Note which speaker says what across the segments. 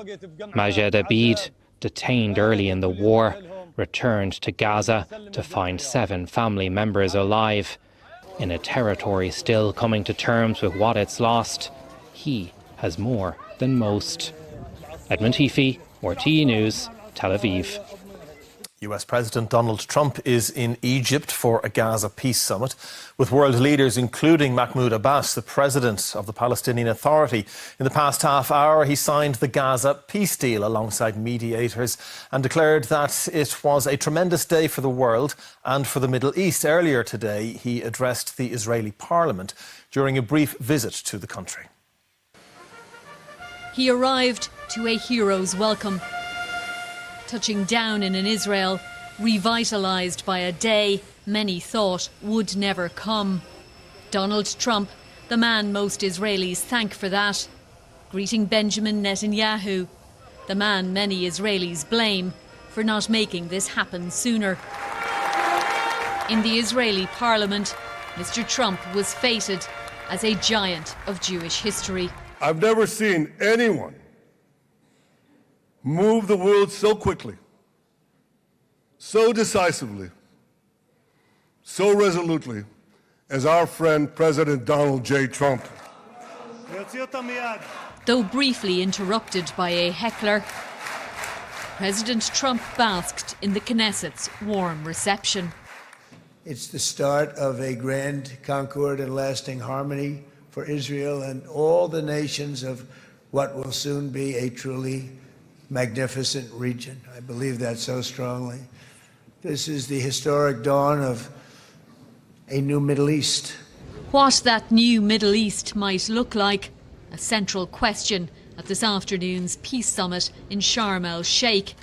Speaker 1: Majed Abid, detained early in the war, returned to Gaza to find 7 family members alive. In a territory still coming to terms with what it's lost, he has more than most. Edmund Heafy, RTE News, Tel Aviv.
Speaker 2: US President Donald Trump is in Egypt for a Gaza peace summit with world leaders including Mahmoud Abbas, the president of the Palestinian Authority. In the past half hour, he signed the Gaza peace deal alongside mediators and declared that it was a tremendous day for the world and for the Middle East. Earlier today, he addressed the Israeli parliament during a brief visit to the country.
Speaker 3: He arrived to a hero's welcome, touching down in an Israel revitalised by a day many thought would never come. Donald Trump, the man most Israelis thank for that, greeting Benjamin Netanyahu, the man many Israelis blame for not making this happen sooner. In the Israeli parliament, Mr. Trump was feted as a giant of Jewish history.
Speaker 4: I've never seen anyone move the world so quickly, so decisively, so resolutely as our friend President Donald J. Trump.
Speaker 3: Though briefly interrupted by a heckler, President Trump basked in the Knesset's warm reception.
Speaker 5: It's the start of a grand concord and lasting harmony for Israel and all the nations of what will soon be a truly magnificent region. I believe that so strongly. This is the historic dawn of a new Middle East.
Speaker 3: What that new Middle East might look like, a central question at this afternoon's peace summit in Sharm el-Sheikh,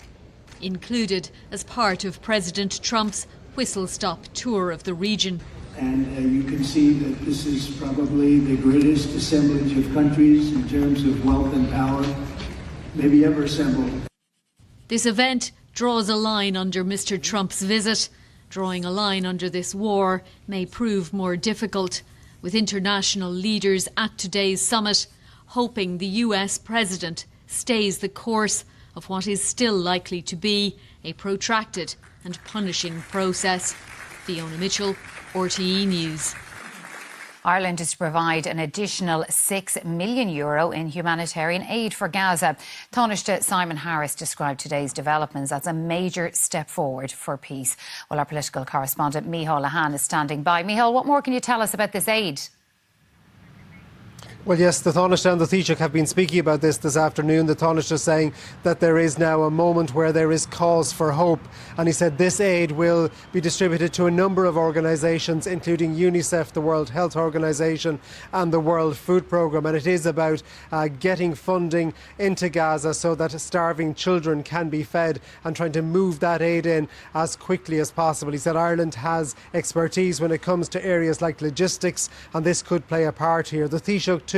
Speaker 3: included as part of President Trump's whistle-stop tour of the region.
Speaker 5: And you can see that this is probably the greatest assemblage of countries in terms of wealth and power maybe ever assembled.
Speaker 3: This event draws a line under Mr. Trump's visit. Drawing a line under this war may prove more difficult, with international leaders at today's summit hoping the US president stays the course of what is still likely to be a protracted and punishing process. Fiona Mitchell, RTE News.
Speaker 6: Ireland is to provide an additional €6 million in humanitarian aid for Gaza. Taoiseach Simon Harris described today's developments as a major step forward for peace. Well, our political correspondent Micheál Lehane is standing by. Micheál, what more can you tell us about this aid?
Speaker 7: Well, yes, the Taoiseach and the Taoiseach have been speaking about this afternoon. The Taoiseach is saying that there is now a moment where there is cause for hope. And he said this aid will be distributed to a number of organisations, including UNICEF, the World Health Organisation and the World Food Programme. And it is about getting funding into Gaza so that starving children can be fed and trying to move that aid in as quickly as possible. He said Ireland has expertise when it comes to areas like logistics, and this could play a part here. The Taoiseach too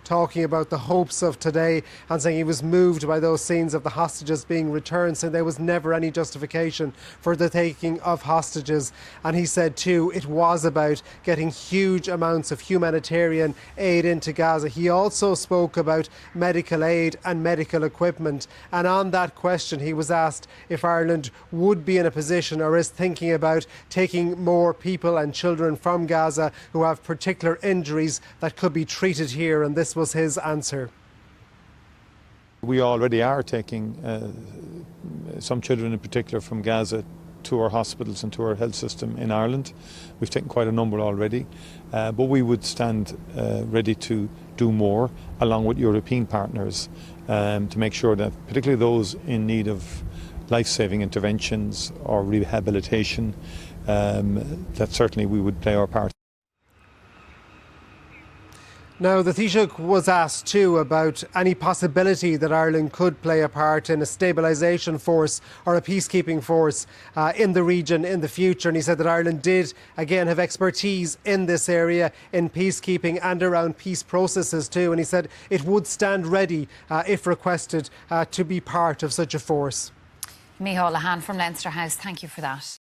Speaker 7: talking about the hopes of today and saying he was moved by those scenes of the hostages being returned, saying there was never any justification for the taking of hostages. And he said too it was about getting huge amounts of humanitarian aid into Gaza. He also spoke about medical aid and medical equipment, and on that question he was asked if Ireland would be in a position or is thinking about taking more people and children from Gaza who have particular injuries that could be treated here, and this was his answer.
Speaker 8: We already are taking some children in particular from Gaza to our hospitals and to our health system in Ireland. We've taken quite a number already, but we would stand ready to do more along with European partners to make sure that particularly those in need of life-saving interventions or rehabilitation, that certainly we would play our part.
Speaker 7: Now, the Taoiseach was asked too about any possibility that Ireland could play a part in a stabilisation force or a peacekeeping force in the region in the future. And he said that Ireland did, again, have expertise in this area, in peacekeeping and around peace processes too. And he said it would stand ready, if requested, to be part of such a force.
Speaker 6: Micheál Lehane from Leinster House, thank you for that.